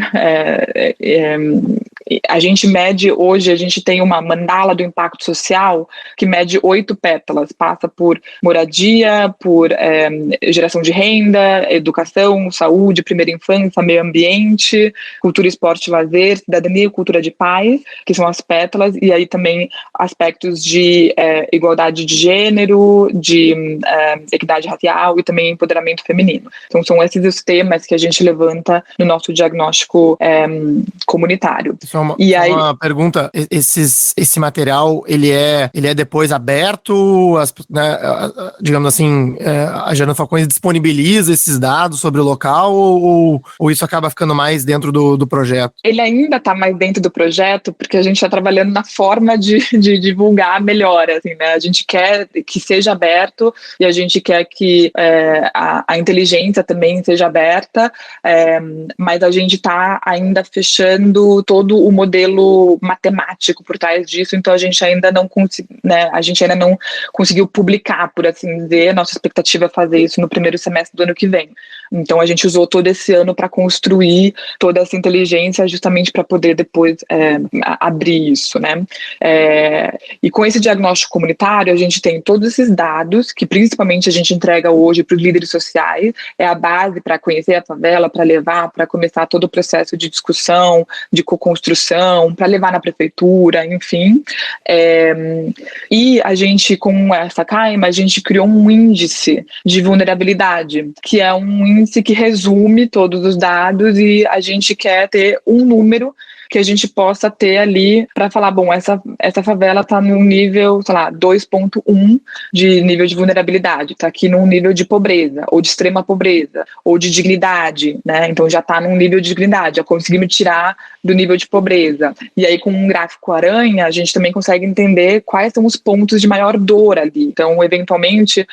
A gente mede hoje, a gente tem uma mandala do impacto social que mede 8 pétalas, passa por moradia, por geração de renda, educação, saúde, primeira infância, meio ambiente, cultura, esporte e lazer, cidadania e cultura de paz, que são as pétalas, e aí também aspectos de igualdade de gênero, de equidade racial e também empoderamento feminino. Então são esses os temas que a gente levanta no nosso diagnóstico comunitário. Uma pergunta, esse material, ele é depois aberto, né, digamos assim, a Gerando Falcões disponibiliza esses dados sobre o local ou isso acaba ficando mais dentro do projeto? Ele ainda está mais dentro do projeto porque a gente está trabalhando na forma de divulgar melhor, assim, né? A gente quer que seja aberto e a gente quer que a inteligência também seja aberta, mas a gente está ainda fechando todo o modelo matemático por trás disso, então a gente ainda não conseguiu publicar, por assim dizer. Nossa expectativa é fazer isso no primeiro semestre do ano que vem. Então a gente usou todo esse ano para construir toda essa inteligência justamente para poder depois abrir isso, né? E com esse diagnóstico comunitário a gente tem todos esses dados que principalmente a gente entrega hoje para os líderes sociais, é a base para conhecer a favela, para levar, para começar todo o processo de discussão, de co-construção, para levar na prefeitura, enfim. E a gente, com essa Kaima, a gente criou um índice de vulnerabilidade, que é um índice que resume todos os dados e a gente quer ter um número que a gente possa ter ali para falar, bom, essa favela está num nível, sei lá, 2.1 de nível de vulnerabilidade, está aqui num nível de pobreza, ou de extrema pobreza, ou de dignidade, né? Então já está num nível de dignidade, já conseguimos tirar do nível de pobreza. E aí com um gráfico aranha, a gente também consegue entender quais são os pontos de maior dor ali. Então, eventualmente,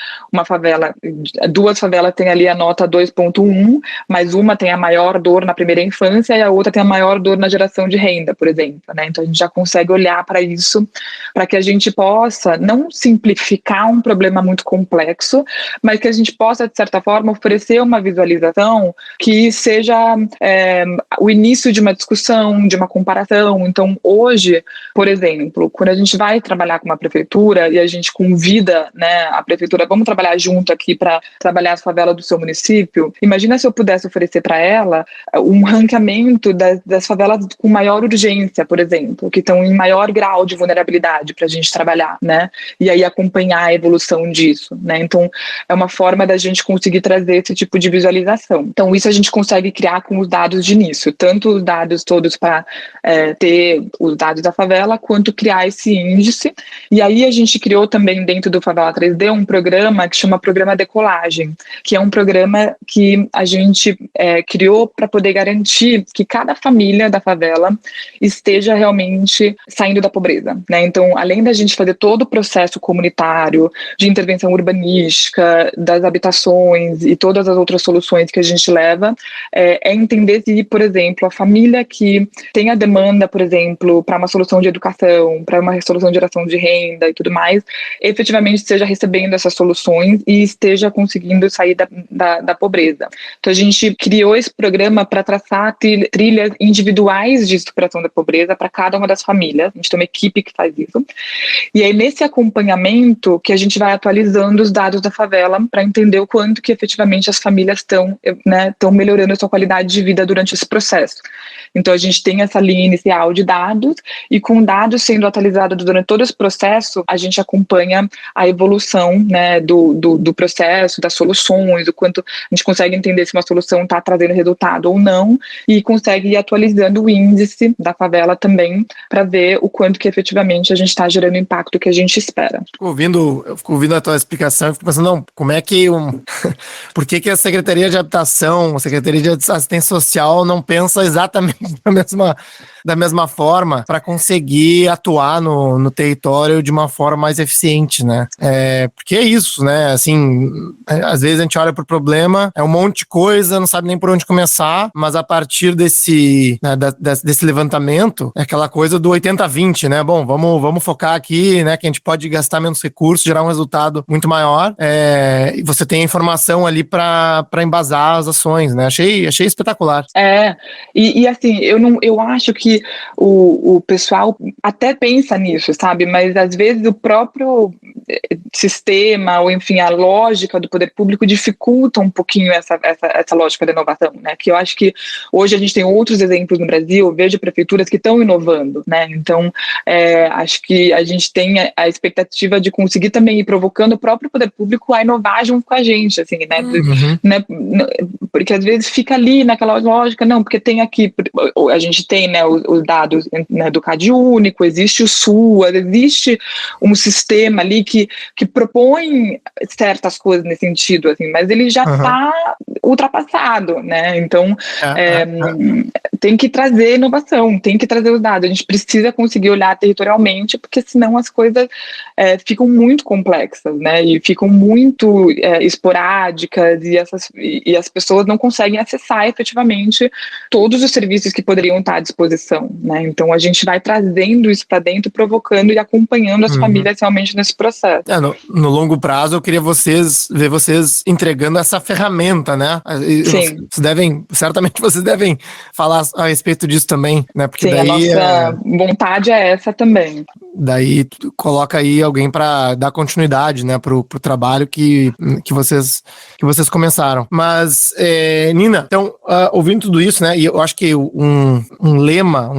duas favelas têm ali a nota 2.1, mas uma tem a maior dor na primeira infância e a outra tem a maior dor na geração geração de renda, por exemplo, né? Então a gente já consegue olhar para isso, para que a gente possa não simplificar um problema muito complexo, mas que a gente possa, de certa forma, oferecer uma visualização que seja o início de uma discussão, de uma comparação. Então, hoje, por exemplo, quando a gente vai trabalhar com uma prefeitura e a gente convida, né, a prefeitura, vamos trabalhar junto aqui para trabalhar as favelas do seu município, imagina se eu pudesse oferecer para ela um ranqueamento das favelas com maior urgência, por exemplo, que estão em maior grau de vulnerabilidade para a gente trabalhar, né? E aí acompanhar a evolução disso, né? Então, é uma forma da gente conseguir trazer esse tipo de visualização. Então, isso a gente consegue criar com os dados de início, tanto os dados todos para ter os dados da favela, quanto criar esse índice. E aí a gente criou também dentro do Favela 3D um programa que chama Programa Decolagem, que é um programa que a gente criou para poder garantir que cada família da favela esteja realmente saindo da pobreza, né? Então, além da gente fazer todo o processo comunitário, de intervenção urbanística, das habitações e todas as outras soluções que a gente leva, entender se, por exemplo, a família que tem a demanda, por exemplo, para uma solução de educação, para uma solução de geração de renda e tudo mais, efetivamente esteja recebendo essas soluções e esteja conseguindo sair da pobreza. Então, a gente criou esse programa para traçar trilhas individuais de superação da pobreza para cada uma das famílias. A gente tem uma equipe que faz isso. E aí, nesse acompanhamento, que a gente vai atualizando os dados da favela para entender o quanto que efetivamente as famílias estão melhorando a sua qualidade de vida durante esse processo. Então, a gente tem essa linha inicial de dados e com dados sendo atualizados durante todo esse processo, a gente acompanha a evolução, né, do processo, das soluções, o quanto a gente consegue entender se uma solução está trazendo resultado ou não e consegue ir atualizando o índice da favela também para ver o quanto que efetivamente a gente está gerando o impacto que a gente espera. Eu fico ouvindo a tua explicação e fico pensando, não, como é que por que a Secretaria de Habitação, a Secretaria de Assistência Social não pensa exatamente da mesma forma para conseguir atuar no território de uma forma mais eficiente, né? Porque é isso, né? Assim, às vezes a gente olha para o problema, é um monte de coisa, não sabe nem por onde começar, mas a partir desse levantamento, é aquela coisa do 80-20, né? Bom, vamos focar aqui, né? Que a gente pode gastar menos recursos, gerar um resultado muito maior, e você tem a informação ali para embasar as ações, né? Achei espetacular. E assim, eu acho que o pessoal até pensa nisso, sabe? Mas às vezes o próprio sistema, ou enfim, a lógica do poder público dificulta um pouquinho essa lógica da inovação, né? Que eu acho que hoje a gente tem outros exemplos no Brasil, eu vejo prefeituras que estão inovando, né? Então, acho que a gente tem a expectativa de conseguir também ir provocando o próprio poder público a inovar junto com a gente, assim, né? Né? Porque às vezes fica ali naquela lógica, não, porque tem aqui, a gente tem, né, os dados, né, do CadÚnico, existe o SUAS, existe um sistema ali que propõe certas coisas nesse sentido, assim, mas ele já está ultrapassado, né? Então, tem que trazer inovação, tem que trazer os dados. A gente precisa conseguir olhar territorialmente, porque senão as coisas ficam muito complexas, né? E ficam muito esporádicas e as pessoas não conseguem acessar efetivamente todos os serviços que poderiam estar à disposição, né? Então, a gente vai trazendo isso para dentro, provocando e acompanhando as famílias realmente nesse processo. No longo prazo, eu queria ver vocês entregando essa ferramenta, né? Sim. Certamente vocês devem falar a respeito disso também, né? Porque sim, daí a nossa vontade é essa também. Daí coloca aí alguém para dar continuidade, né, pro trabalho que vocês começaram. Mas, Nina, então, ouvindo tudo isso, né, e eu acho que um lema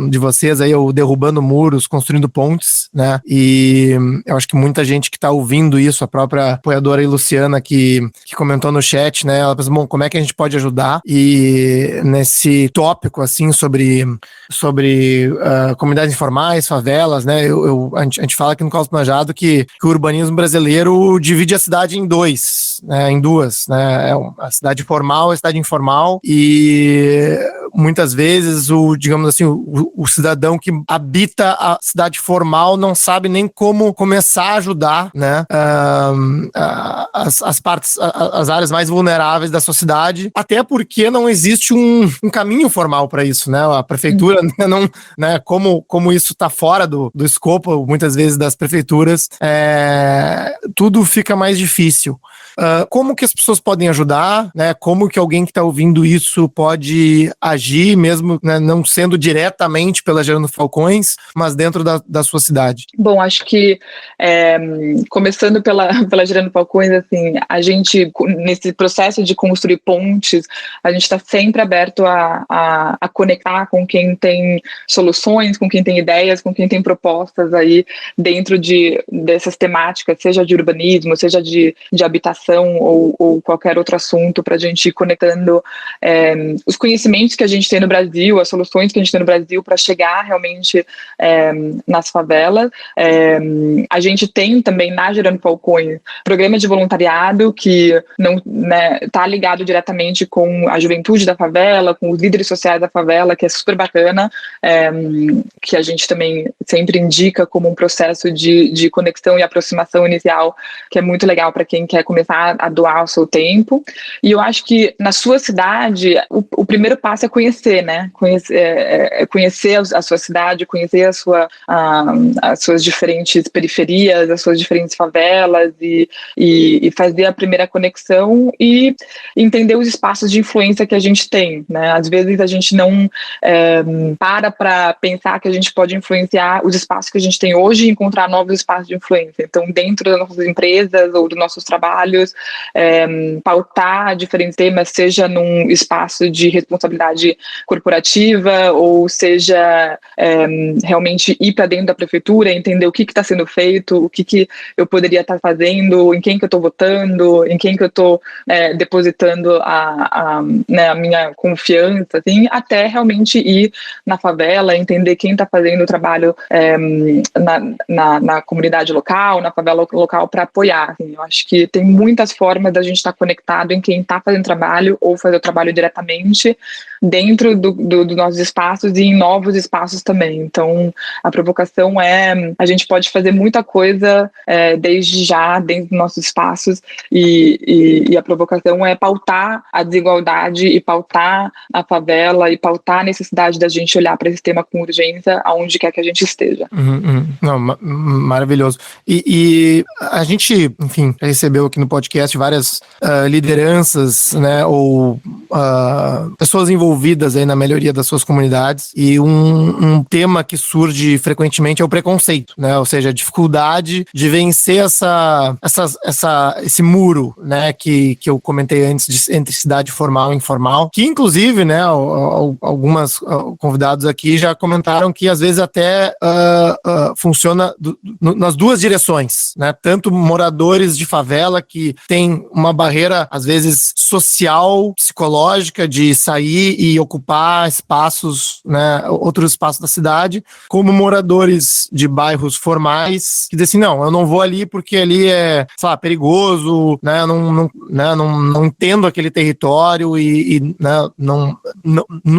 de vocês aí é o derrubando muros, construindo pontes, né, e eu acho que muita gente que tá ouvindo isso, a própria apoiadora aí, Luciana, que comentou no chat, né, ela pensou, bom, como é que a gente pode ajudar? E nesse tópico, assim, sobre comunidades informais, favelas, né, a gente fala aqui no Caos Planejado que o urbanismo brasileiro divide a cidade em duas, né, a cidade formal e a cidade informal, e muitas vezes digamos assim, o cidadão que habita a cidade formal não sabe nem como começar a ajudar, né, as áreas mais vulneráveis da sua cidade, até porque não existe um caminho formal para isso, né? A prefeitura não, né, como isso está fora do escopo, muitas vezes, das prefeituras, tudo fica mais difícil. Como que as pessoas podem ajudar, né? Como que alguém que está ouvindo isso pode agir, mesmo, né, não sendo diretamente pela Gerando Falcões, mas dentro da sua cidade? Bom, acho que começando pela Gerando Falcões, assim, a gente, nesse processo de construir pontes, a gente está sempre aberto a conectar com quem tem soluções, com quem tem ideias, com quem tem propostas aí dentro dessas temáticas, seja de urbanismo, seja de habitação ou qualquer outro assunto, para a gente ir conectando os conhecimentos que a gente tem no Brasil, as soluções que a gente tem no Brasil para chegar realmente nas favelas. A gente tem também na Gerando Falcões programa de voluntariado que não está ligado diretamente com a juventude da favela, com os líderes sociais da favela, que é super bacana, que a gente também sempre indica como um processo de conexão e aproximação inicial, que é muito legal para quem quer começar a doar o seu tempo. E eu acho que na sua cidade o primeiro passo é conhecer, né? Conhecer a sua cidade, conhecer as suas diferentes periferias, as suas diferentes favelas e fazer a primeira conexão e entender os espaços de influência que a gente tem, né? Às vezes a gente não para pensar que a gente pode influenciar os espaços que a gente tem hoje e encontrar novos espaços de influência. Então, dentro das nossas empresas ou dos nossos trabalhos, pautar diferentes temas, seja num espaço de responsabilidade corporativa ou seja realmente ir para dentro da prefeitura, entender o que está sendo feito, o que eu poderia estar fazendo, em quem que eu estou votando, em quem que eu estou depositando a minha confiança, assim, até realmente ir na favela, entender quem está fazendo o trabalho na comunidade local, na favela local, para apoiar. Assim. Eu acho que tem muitas formas da gente estar conectado em quem está fazendo trabalho ou fazer o trabalho diretamente dentro dos nossos espaços e em novos espaços também. Então, a provocação a gente pode fazer muita coisa desde já dentro dos nossos espaços e a provocação é pautar a desigualdade e pautar a favela e pautar a necessidade da gente olhar para esse tema com urgência aonde quer que a gente esteja. Não, maravilhoso. E a gente, enfim, recebeu aqui no podcast várias lideranças, né, ou pessoas envolvidas aí na melhoria das suas comunidades, e um tema que surge frequentemente é o preconceito, né, ou seja, a dificuldade de vencer esse muro, né, que eu comentei antes entre cidade formal e informal, que inclusive, né, algumas convidados aqui já comentaram que às vezes até funciona nas duas direções, né, tanto moradores de favela que tem uma barreira às vezes social, psicológica de sair e ocupar espaços, né, outros espaços da cidade, como moradores de bairros formais que dizem assim, não, eu não vou ali porque ali é, sei lá, perigoso, né, não entendo aquele território e né,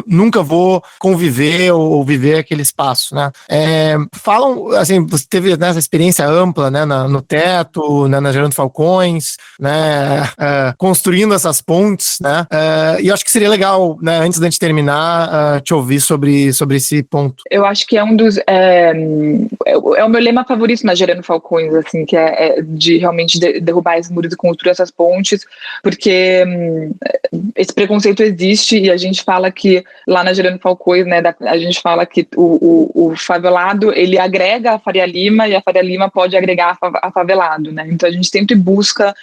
nunca vou conviver ou viver aquele espaço, né. Falam, assim, você teve, né, essa experiência ampla, né, no Teto, né, na Gerando Falcões, né, construindo essas pontes, né, e eu acho que seria legal, né, antes da gente terminar, te ouvir sobre esse ponto. Eu acho que é um dos é o meu lema favorito na Gerando Falcões, assim, que é de realmente derrubar esses muros e construir essas pontes, porque esse preconceito existe e a gente fala que lá na Gerando Falcões, né, a gente fala que o favelado, ele agrega a Faria Lima e a Faria Lima pode agregar a favelado, né, então a gente sempre busca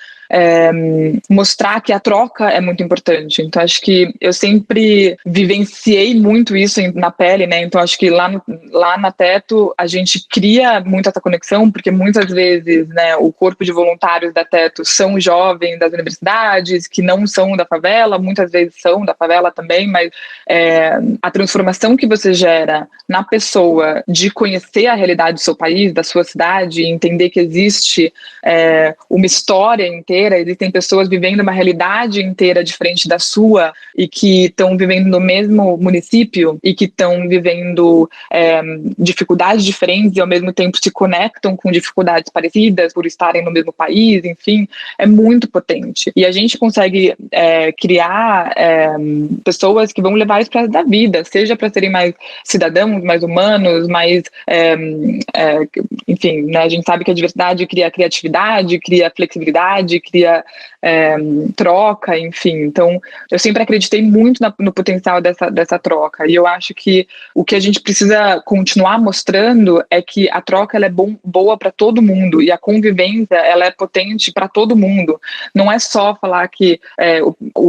mostrar que a troca é muito importante. Então acho que eu sempre vivenciei muito isso na pele, né? Então acho que lá na Teto a gente cria muito essa conexão, porque muitas vezes, né, o corpo de voluntários da Teto são jovens das universidades que não são da favela, muitas vezes são da favela também, mas a transformação que você gera na pessoa de conhecer a realidade do seu país, da sua cidade, entender que existe uma história inteira inteira, existem pessoas vivendo uma realidade inteira diferente da sua e que estão vivendo no mesmo município e que estão vivendo dificuldades diferentes e ao mesmo tempo se conectam com dificuldades parecidas por estarem no mesmo país, enfim, é muito potente. E a gente consegue criar pessoas que vão levar isso para a vida, seja para serem mais cidadãos, mais humanos, mais, enfim, né, a gente sabe que a diversidade cria criatividade, cria flexibilidade, cria troca, enfim. Então, eu sempre acreditei muito no potencial dessa troca, e eu acho que o que a gente precisa continuar mostrando é que a troca ela é boa para todo mundo, e a convivência ela é potente para todo mundo. Não é só falar que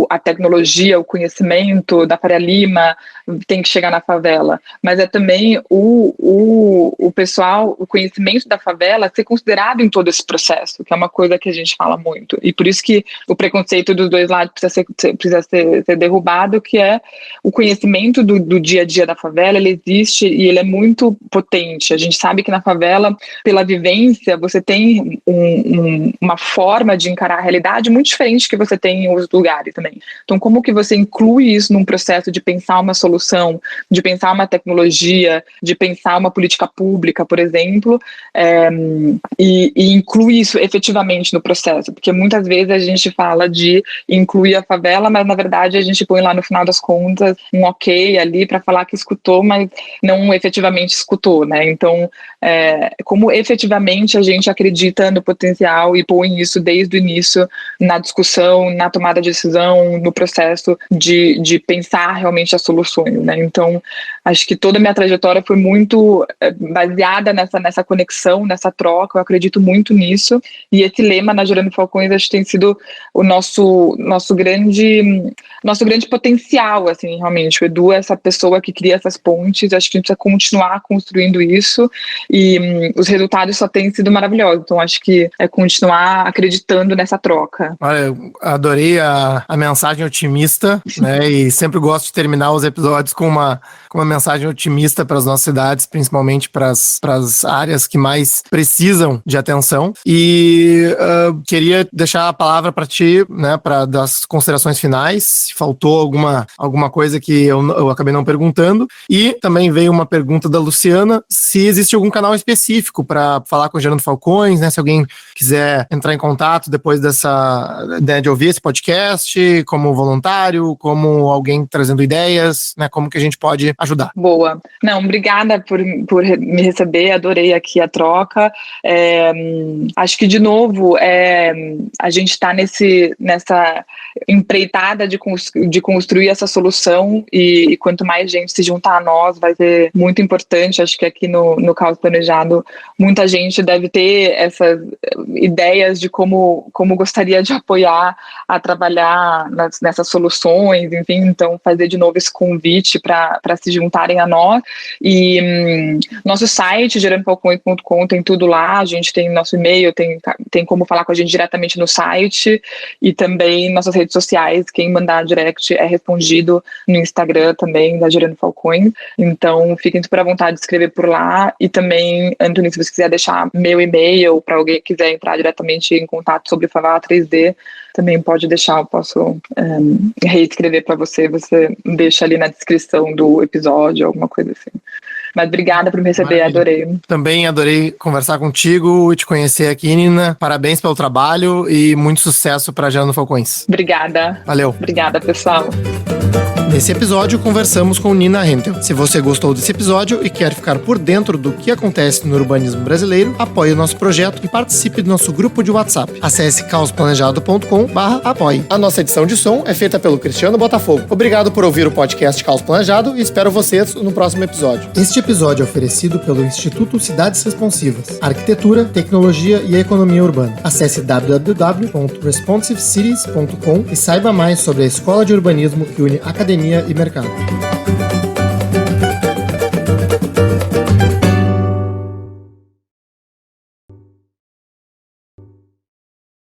a tecnologia, o conhecimento da Faria Lima tem que chegar na favela, mas é também o pessoal, o conhecimento da favela ser considerado em todo esse processo, que é uma coisa que a gente fala muito, e por isso que o preconceito dos dois lados precisa ser derrubado, que é o conhecimento do dia a dia da favela. Ele existe e ele é muito potente. A gente sabe que na favela, pela vivência, você tem uma forma de encarar a realidade muito diferente que você tem em outros lugares também. Então, como que você inclui isso num processo de pensar uma solução, de pensar uma tecnologia, de pensar uma política pública, por exemplo, e inclui isso efetivamente no processo? Porque muitas vezes a gente fala de incluir a favela, mas na verdade a gente põe lá no final das contas um ok ali para falar que escutou, mas não efetivamente escutou, né? Então, como efetivamente a gente acredita no potencial e põe isso desde o início na discussão, na tomada de decisão, no processo de pensar realmente as soluções, né? Então, acho que toda a minha trajetória foi muito baseada nessa conexão, nessa troca. Eu acredito muito nisso, e esse lema na Gerando Falcões acho que tem sido o nosso grande potencial, assim, realmente. O Edu é essa pessoa que cria essas pontes. Acho que a gente precisa continuar construindo isso, e os resultados só têm sido maravilhosos. Então acho que é continuar acreditando nessa troca. Olha, eu adorei a mensagem otimista, né? E sempre gosto de terminar os episódios com uma mensagem otimista para as nossas cidades, principalmente para as áreas que mais precisam de atenção. E queria deixar a palavra para ti, né, para das considerações finais. Se faltou alguma coisa que eu acabei não perguntando. E também veio uma pergunta da Luciana, se existe algum canal específico para falar com o Gerando Falcões, né? Se alguém quiser entrar em contato depois de ouvir esse podcast, como voluntário, como alguém trazendo ideias, né? Como que a gente pode ajudar? Boa. Não, obrigada por me receber, adorei aqui a troca. Acho que, de novo, a gente está nessa empreitada de construir essa solução, e quanto mais gente se juntar a nós, vai ser muito importante. Acho que aqui no Caos Planejado, muita gente deve ter essas ideias de como gostaria de apoiar a trabalhar nessas soluções, enfim. Então, fazer de novo esse convite para se juntarem a nós. E nosso site, gerandofalcões.com, tem tudo lá. A gente tem nosso e-mail, tem como falar com a gente diretamente no site, e também nossas redes sociais. Quem mandar direct é respondido no Instagram também, da Gerando Falcões. Então, fiquem super à vontade de escrever por lá. E também, Anthony, se você quiser deixar meu e-mail para alguém que quiser entrar diretamente em contato sobre Favela 3D, também pode deixar, eu posso reescrever para você deixa ali na descrição do episódio, alguma coisa assim. Mas obrigada por me receber, maravilha. Adorei. Também adorei conversar contigo e te conhecer aqui, Nina. Parabéns pelo trabalho e muito sucesso para Gerando Falcões. Obrigada. Valeu. Obrigada, pessoal. Nesse episódio, conversamos com Nina Hentel. Se você gostou desse episódio e quer ficar por dentro do que acontece no urbanismo brasileiro, apoie o nosso projeto e participe do nosso grupo de WhatsApp. Acesse caosplanejado.com/apoie. A nossa edição de som é feita pelo Cristiano Botafogo. Obrigado por ouvir o podcast Caos Planejado e espero vocês no próximo episódio. Este episódio é oferecido pelo Instituto Cidades Responsivas, Arquitetura, Tecnologia e Economia Urbana. Acesse www.responsivecities.com e saiba mais sobre a escola de urbanismo que une academia e mercado.